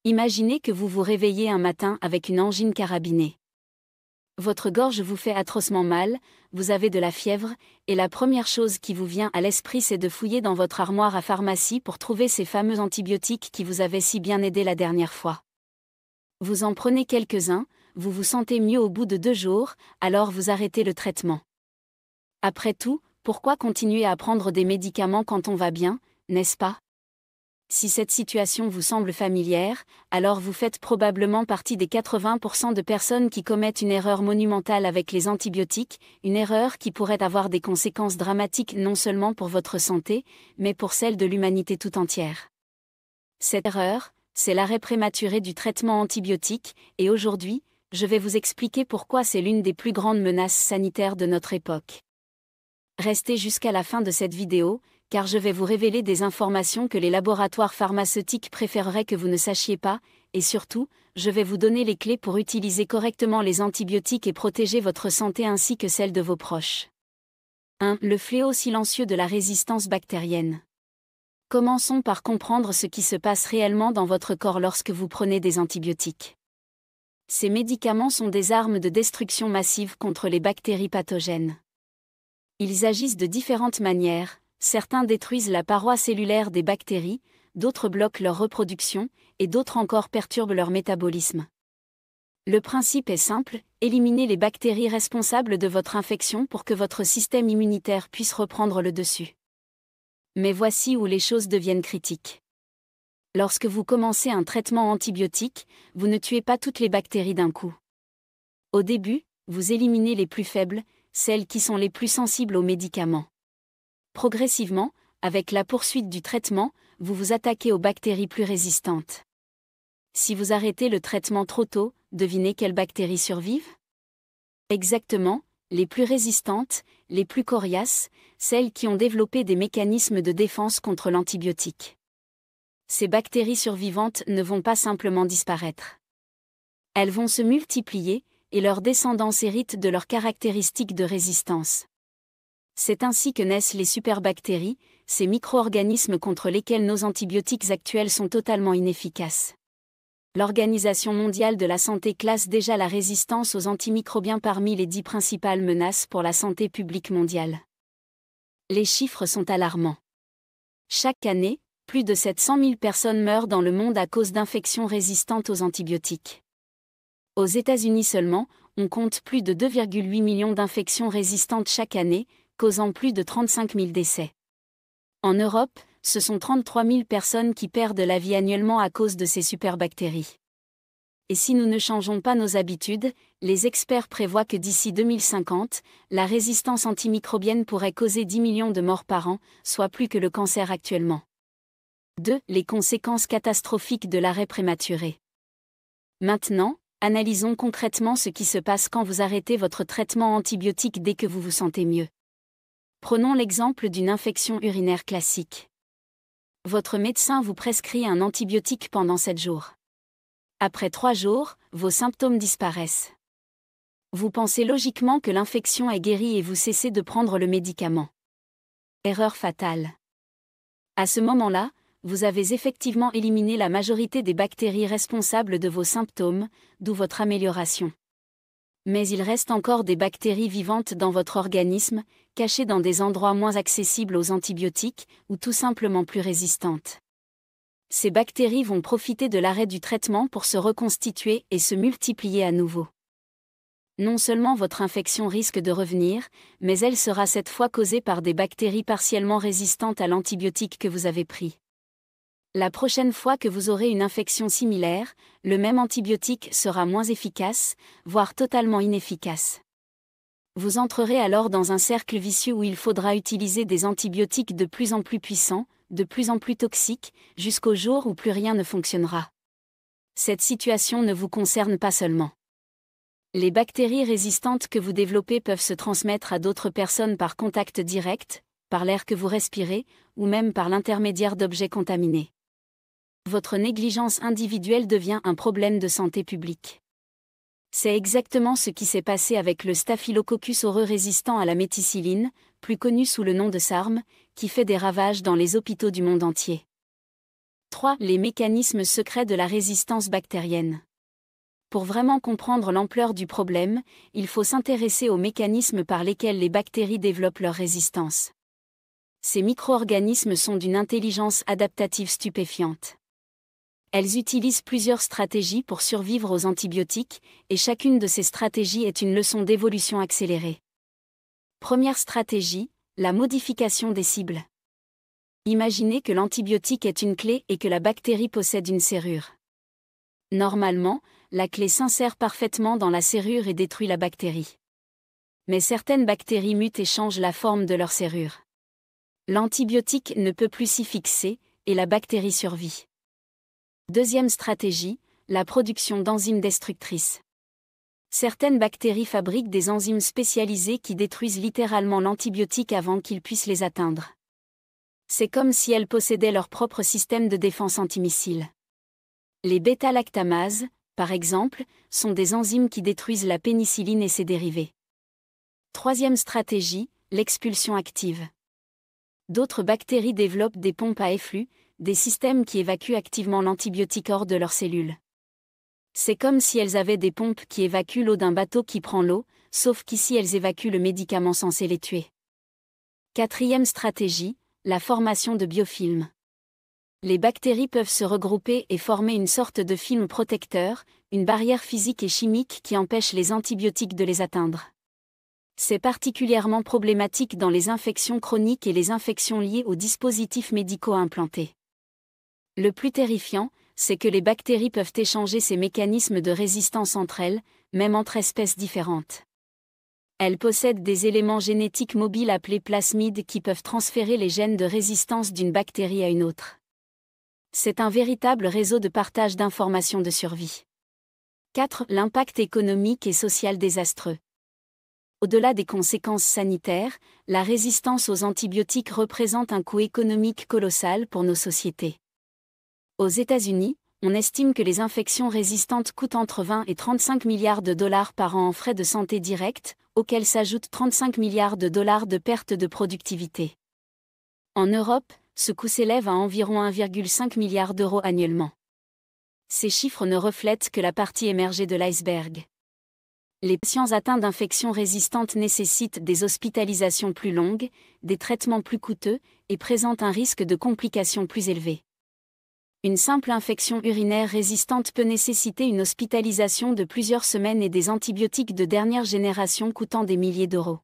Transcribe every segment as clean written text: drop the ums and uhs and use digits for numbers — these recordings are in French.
Imaginez que vous vous réveillez un matin avec une angine carabinée. Votre gorge vous fait atrocement mal, vous avez de la fièvre, et la première chose qui vous vient à l'esprit c'est de fouiller dans votre armoire à pharmacie pour trouver ces fameux antibiotiques qui vous avaient si bien aidé la dernière fois. Vous en prenez quelques-uns, vous vous sentez mieux au bout de 2 jours, alors vous arrêtez le traitement. Après tout, pourquoi continuer à prendre des médicaments quand on va bien, n'est-ce pas ? Si cette situation vous semble familière, alors vous faites probablement partie des 80% de personnes qui commettent une erreur monumentale avec les antibiotiques, une erreur qui pourrait avoir des conséquences dramatiques non seulement pour votre santé, mais pour celle de l'humanité tout entière. Cette erreur, c'est l'arrêt prématuré du traitement antibiotique, et aujourd'hui, je vais vous expliquer pourquoi c'est l'une des plus grandes menaces sanitaires de notre époque. Restez jusqu'à la fin de cette vidéo, car je vais vous révéler des informations que les laboratoires pharmaceutiques préféreraient que vous ne sachiez pas, et surtout, je vais vous donner les clés pour utiliser correctement les antibiotiques et protéger votre santé ainsi que celle de vos proches. 1. Le fléau silencieux de la résistance bactérienne. Commençons par comprendre ce qui se passe réellement dans votre corps lorsque vous prenez des antibiotiques. Ces médicaments sont des armes de destruction massive contre les bactéries pathogènes. Ils agissent de différentes manières. Certains détruisent la paroi cellulaire des bactéries, d'autres bloquent leur reproduction, et d'autres encore perturbent leur métabolisme. Le principe est simple, éliminez les bactéries responsables de votre infection pour que votre système immunitaire puisse reprendre le dessus. Mais voici où les choses deviennent critiques. Lorsque vous commencez un traitement antibiotique, vous ne tuez pas toutes les bactéries d'un coup. Au début, vous éliminez les plus faibles, celles qui sont les plus sensibles aux médicaments. Progressivement, avec la poursuite du traitement, vous vous attaquez aux bactéries plus résistantes. Si vous arrêtez le traitement trop tôt, devinez quelles bactéries survivent ? Exactement, les plus résistantes, les plus coriaces, celles qui ont développé des mécanismes de défense contre l'antibiotique. Ces bactéries survivantes ne vont pas simplement disparaître. Elles vont se multiplier, et leurs descendants héritent de leurs caractéristiques de résistance. C'est ainsi que naissent les superbactéries, ces micro-organismes contre lesquels nos antibiotiques actuels sont totalement inefficaces. L'Organisation mondiale de la santé classe déjà la résistance aux antimicrobiens parmi les 10 principales menaces pour la santé publique mondiale. Les chiffres sont alarmants. Chaque année, plus de 700 000 personnes meurent dans le monde à cause d'infections résistantes aux antibiotiques. Aux États-Unis seulement, on compte plus de 2,8 millions d'infections résistantes chaque année, causant plus de 35 000 décès. En Europe, ce sont 33 000 personnes qui perdent la vie annuellement à cause de ces superbactéries. Et si nous ne changeons pas nos habitudes, les experts prévoient que d'ici 2050, la résistance antimicrobienne pourrait causer 10 millions de morts par an, soit plus que le cancer actuellement. 2. Les conséquences catastrophiques de l'arrêt prématuré. Maintenant, analysons concrètement ce qui se passe quand vous arrêtez votre traitement antibiotique dès que vous vous sentez mieux. Prenons l'exemple d'une infection urinaire classique. Votre médecin vous prescrit un antibiotique pendant 7 jours. Après 3 jours, vos symptômes disparaissent. Vous pensez logiquement que l'infection est guérie et vous cessez de prendre le médicament. Erreur fatale. À ce moment-là, vous avez effectivement éliminé la majorité des bactéries responsables de vos symptômes, d'où votre amélioration. Mais il reste encore des bactéries vivantes dans votre organisme, cachées dans des endroits moins accessibles aux antibiotiques, ou tout simplement plus résistantes. Ces bactéries vont profiter de l'arrêt du traitement pour se reconstituer et se multiplier à nouveau. Non seulement votre infection risque de revenir, mais elle sera cette fois causée par des bactéries partiellement résistantes à l'antibiotique que vous avez pris. La prochaine fois que vous aurez une infection similaire, le même antibiotique sera moins efficace, voire totalement inefficace. Vous entrerez alors dans un cercle vicieux où il faudra utiliser des antibiotiques de plus en plus puissants, de plus en plus toxiques, jusqu'au jour où plus rien ne fonctionnera. Cette situation ne vous concerne pas seulement. Les bactéries résistantes que vous développez peuvent se transmettre à d'autres personnes par contact direct, par l'air que vous respirez, ou même par l'intermédiaire d'objets contaminés. Votre négligence individuelle devient un problème de santé publique. C'est exactement ce qui s'est passé avec le Staphylococcus aureus résistant à la méticilline, plus connu sous le nom de SARM, qui fait des ravages dans les hôpitaux du monde entier. 3. Les mécanismes secrets de la résistance bactérienne. Pour vraiment comprendre l'ampleur du problème, il faut s'intéresser aux mécanismes par lesquels les bactéries développent leur résistance. Ces micro-organismes sont d'une intelligence adaptative stupéfiante. Elles utilisent plusieurs stratégies pour survivre aux antibiotiques, et chacune de ces stratégies est une leçon d'évolution accélérée. Première stratégie, la modification des cibles. Imaginez que l'antibiotique est une clé et que la bactérie possède une serrure. Normalement, la clé s'insère parfaitement dans la serrure et détruit la bactérie. Mais certaines bactéries mutent et changent la forme de leur serrure. L'antibiotique ne peut plus s'y fixer, et la bactérie survit. Deuxième stratégie, la production d'enzymes destructrices. Certaines bactéries fabriquent des enzymes spécialisées qui détruisent littéralement l'antibiotique avant qu'il puisse les atteindre. C'est comme si elles possédaient leur propre système de défense antimissile. Les bêta-lactamases, par exemple, sont des enzymes qui détruisent la pénicilline et ses dérivés. Troisième stratégie, l'expulsion active. D'autres bactéries développent des pompes à efflux, des systèmes qui évacuent activement l'antibiotique hors de leurs cellules. C'est comme si elles avaient des pompes qui évacuent l'eau d'un bateau qui prend l'eau, sauf qu'ici elles évacuent le médicament censé les tuer. Quatrième stratégie, la formation de biofilms. Les bactéries peuvent se regrouper et former une sorte de film protecteur, une barrière physique et chimique qui empêche les antibiotiques de les atteindre. C'est particulièrement problématique dans les infections chroniques et les infections liées aux dispositifs médicaux implantés. Le plus terrifiant, c'est que les bactéries peuvent échanger ces mécanismes de résistance entre elles, même entre espèces différentes. Elles possèdent des éléments génétiques mobiles appelés plasmides qui peuvent transférer les gènes de résistance d'une bactérie à une autre. C'est un véritable réseau de partage d'informations de survie. 4. L'impact économique et social désastreux. Au-delà des conséquences sanitaires, la résistance aux antibiotiques représente un coût économique colossal pour nos sociétés. Aux États-Unis, on estime que les infections résistantes coûtent entre 20 et 35 milliards de dollars par an en frais de santé directs, auxquels s'ajoutent 35 milliards de dollars de pertes de productivité. En Europe, ce coût s'élève à environ 1,5 milliard d'euros annuellement. Ces chiffres ne reflètent que la partie émergée de l'iceberg. Les patients atteints d'infections résistantes nécessitent des hospitalisations plus longues, des traitements plus coûteux, et présentent un risque de complications plus élevé. Une simple infection urinaire résistante peut nécessiter une hospitalisation de plusieurs semaines et des antibiotiques de dernière génération coûtant des milliers d'euros.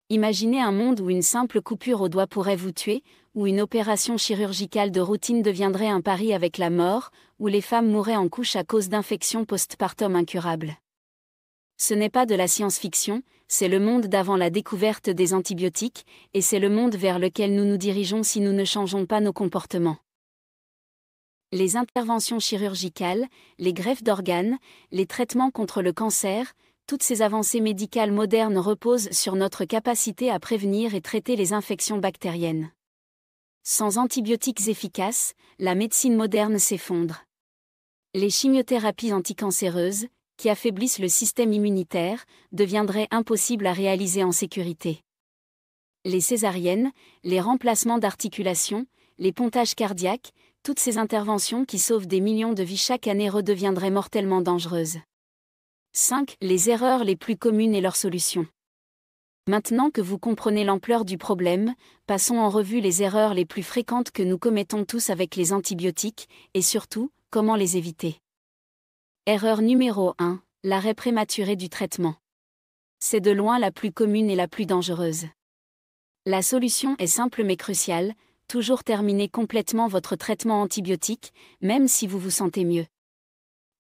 Imaginez un monde où une simple coupure au doigt pourrait vous tuer, où une opération chirurgicale de routine deviendrait un pari avec la mort, où les femmes mourraient en couche à cause d'infections postpartum incurables. Ce n'est pas de la science-fiction, c'est le monde d'avant la découverte des antibiotiques, et c'est le monde vers lequel nous nous dirigeons si nous ne changeons pas nos comportements. Les interventions chirurgicales, les greffes d'organes, les traitements contre le cancer, toutes ces avancées médicales modernes reposent sur notre capacité à prévenir et traiter les infections bactériennes. Sans antibiotiques efficaces, la médecine moderne s'effondre. Les chimiothérapies anticancéreuses, qui affaiblissent le système immunitaire, deviendraient impossibles à réaliser en sécurité. Les césariennes, les remplacements d'articulations, les pontages cardiaques, toutes ces interventions qui sauvent des millions de vies chaque année redeviendraient mortellement dangereuses. 5. Les erreurs les plus communes et leurs solutions. Maintenant que vous comprenez l'ampleur du problème, passons en revue les erreurs les plus fréquentes que nous commettons tous avec les antibiotiques, et surtout, comment les éviter. Erreur numéro 1, l'arrêt prématuré du traitement. C'est de loin la plus commune et la plus dangereuse. La solution est simple mais cruciale, toujours terminer complètement votre traitement antibiotique, même si vous vous sentez mieux.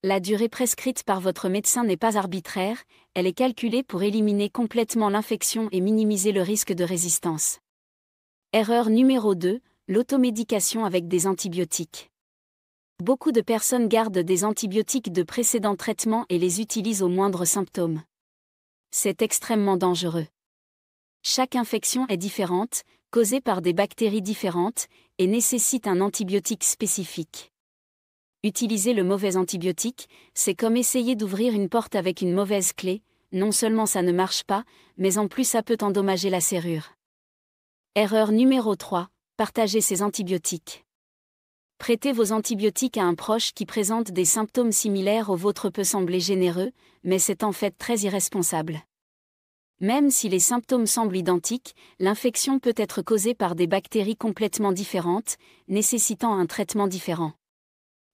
La durée prescrite par votre médecin n'est pas arbitraire, elle est calculée pour éliminer complètement l'infection et minimiser le risque de résistance. Erreur numéro 2, l'automédication avec des antibiotiques. Beaucoup de personnes gardent des antibiotiques de précédents traitements et les utilisent au moindre symptôme. C'est extrêmement dangereux. Chaque infection est différente, causée par des bactéries différentes, et nécessite un antibiotique spécifique. Utiliser le mauvais antibiotique, c'est comme essayer d'ouvrir une porte avec une mauvaise clé, non seulement ça ne marche pas, mais en plus ça peut endommager la serrure. Erreur numéro 3, partager ses antibiotiques. Prêter vos antibiotiques à un proche qui présente des symptômes similaires aux vôtres peut sembler généreux, mais c'est en fait très irresponsable. Même si les symptômes semblent identiques, l'infection peut être causée par des bactéries complètement différentes, nécessitant un traitement différent.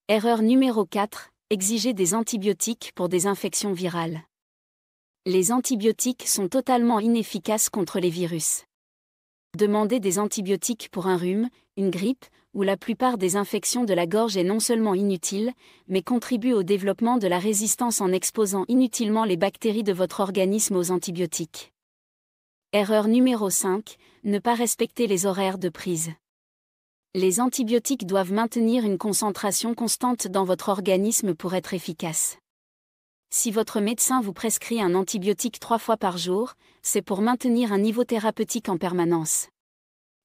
Erreur numéro 4, exiger des antibiotiques pour des infections virales. Les antibiotiques sont totalement inefficaces contre les virus. Demander des antibiotiques pour un rhume, une grippe, ou la plupart des infections de la gorge est non seulement inutile, mais contribue au développement de la résistance en exposant inutilement les bactéries de votre organisme aux antibiotiques. Erreur numéro 5, ne pas respecter les horaires de prise. Les antibiotiques doivent maintenir une concentration constante dans votre organisme pour être efficaces. Si votre médecin vous prescrit un antibiotique 3 fois par jour, c'est pour maintenir un niveau thérapeutique en permanence.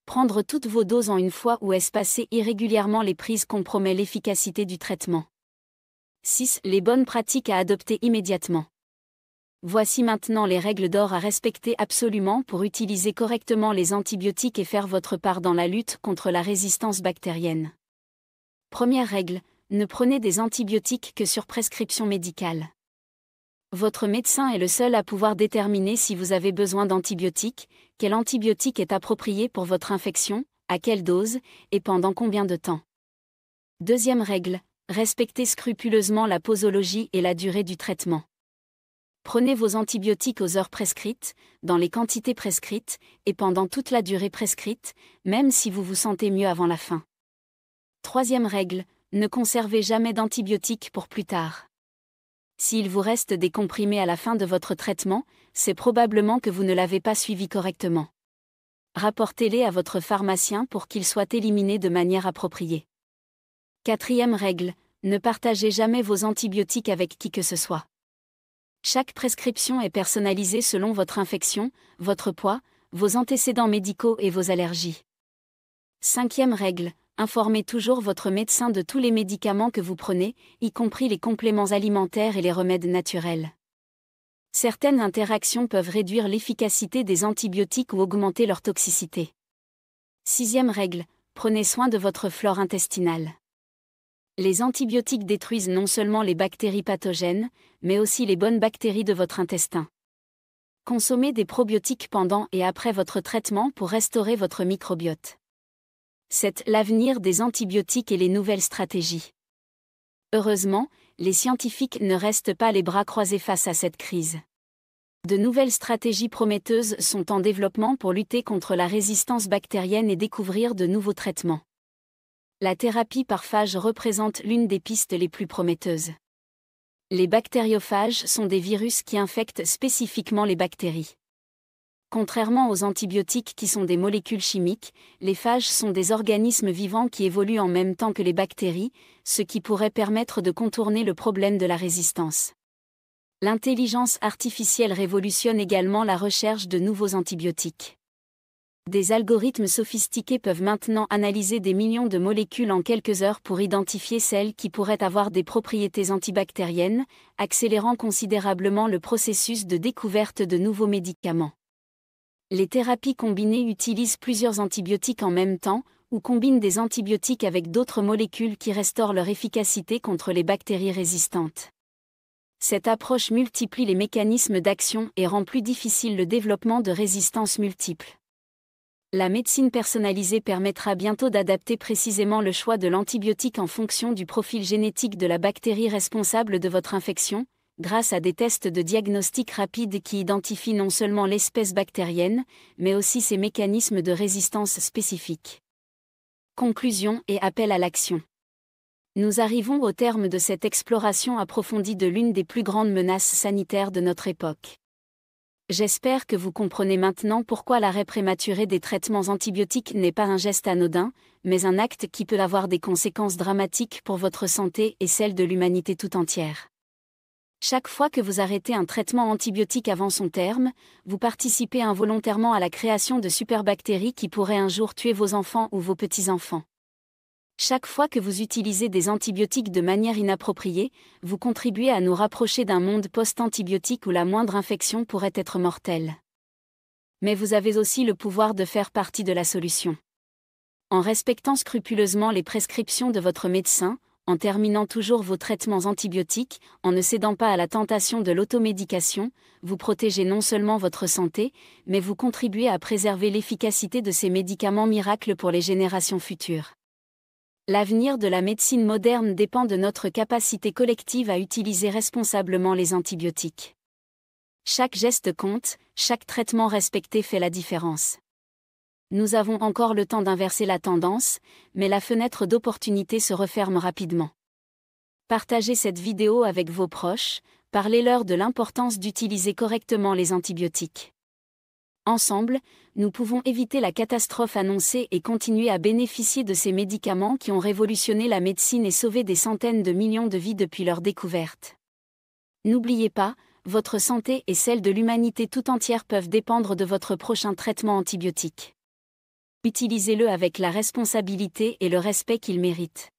Prendre toutes vos doses en une fois ou espacer irrégulièrement les prises compromet l'efficacité du traitement. 6. Les bonnes pratiques à adopter immédiatement. Voici maintenant les règles d'or à respecter absolument pour utiliser correctement les antibiotiques et faire votre part dans la lutte contre la résistance bactérienne. Première règle, ne prenez des antibiotiques que sur prescription médicale. Votre médecin est le seul à pouvoir déterminer si vous avez besoin d'antibiotiques, quel antibiotique est approprié pour votre infection, à quelle dose, et pendant combien de temps. Deuxième règle, respectez scrupuleusement la posologie et la durée du traitement. Prenez vos antibiotiques aux heures prescrites, dans les quantités prescrites, et pendant toute la durée prescrite, même si vous vous sentez mieux avant la fin. Troisième règle, ne conservez jamais d'antibiotiques pour plus tard. S'il vous reste des comprimés à la fin de votre traitement, c'est probablement que vous ne l'avez pas suivi correctement. Rapportez-les à votre pharmacien pour qu'ils soient éliminés de manière appropriée. Quatrième règle, ne partagez jamais vos antibiotiques avec qui que ce soit. Chaque prescription est personnalisée selon votre infection, votre poids, vos antécédents médicaux et vos allergies. Cinquième règle, informez toujours votre médecin de tous les médicaments que vous prenez, y compris les compléments alimentaires et les remèdes naturels. Certaines interactions peuvent réduire l'efficacité des antibiotiques ou augmenter leur toxicité. Sixième règle, prenez soin de votre flore intestinale. Les antibiotiques détruisent non seulement les bactéries pathogènes, mais aussi les bonnes bactéries de votre intestin. Consommez des probiotiques pendant et après votre traitement pour restaurer votre microbiote. C'est l'avenir des antibiotiques et les nouvelles stratégies. Heureusement, les scientifiques ne restent pas les bras croisés face à cette crise. De nouvelles stratégies prometteuses sont en développement pour lutter contre la résistance bactérienne et découvrir de nouveaux traitements. La thérapie par phage représente l'une des pistes les plus prometteuses. Les bactériophages sont des virus qui infectent spécifiquement les bactéries. Contrairement aux antibiotiques qui sont des molécules chimiques, les phages sont des organismes vivants qui évoluent en même temps que les bactéries, ce qui pourrait permettre de contourner le problème de la résistance. L'intelligence artificielle révolutionne également la recherche de nouveaux antibiotiques. Des algorithmes sophistiqués peuvent maintenant analyser des millions de molécules en quelques heures pour identifier celles qui pourraient avoir des propriétés antibactériennes, accélérant considérablement le processus de découverte de nouveaux médicaments. Les thérapies combinées utilisent plusieurs antibiotiques en même temps, ou combinent des antibiotiques avec d'autres molécules qui restaurent leur efficacité contre les bactéries résistantes. Cette approche multiplie les mécanismes d'action et rend plus difficile le développement de résistances multiples. La médecine personnalisée permettra bientôt d'adapter précisément le choix de l'antibiotique en fonction du profil génétique de la bactérie responsable de votre infection, grâce à des tests de diagnostic rapide qui identifient non seulement l'espèce bactérienne, mais aussi ses mécanismes de résistance spécifiques. Conclusion et appel à l'action. Nous arrivons au terme de cette exploration approfondie de l'une des plus grandes menaces sanitaires de notre époque. J'espère que vous comprenez maintenant pourquoi l'arrêt prématuré des traitements antibiotiques n'est pas un geste anodin, mais un acte qui peut avoir des conséquences dramatiques pour votre santé et celle de l'humanité tout entière. Chaque fois que vous arrêtez un traitement antibiotique avant son terme, vous participez involontairement à la création de superbactéries qui pourraient un jour tuer vos enfants ou vos petits-enfants. Chaque fois que vous utilisez des antibiotiques de manière inappropriée, vous contribuez à nous rapprocher d'un monde post-antibiotique où la moindre infection pourrait être mortelle. Mais vous avez aussi le pouvoir de faire partie de la solution. En respectant scrupuleusement les prescriptions de votre médecin, en terminant toujours vos traitements antibiotiques, en ne cédant pas à la tentation de l'automédication, vous protégez non seulement votre santé, mais vous contribuez à préserver l'efficacité de ces médicaments miracles pour les générations futures. L'avenir de la médecine moderne dépend de notre capacité collective à utiliser responsablement les antibiotiques. Chaque geste compte, chaque traitement respecté fait la différence. Nous avons encore le temps d'inverser la tendance, mais la fenêtre d'opportunité se referme rapidement. Partagez cette vidéo avec vos proches, parlez-leur de l'importance d'utiliser correctement les antibiotiques. Ensemble, nous pouvons éviter la catastrophe annoncée et continuer à bénéficier de ces médicaments qui ont révolutionné la médecine et sauvé des centaines de millions de vies depuis leur découverte. N'oubliez pas, votre santé et celle de l'humanité tout entière peuvent dépendre de votre prochain traitement antibiotique. Utilisez-le avec la responsabilité et le respect qu'il mérite.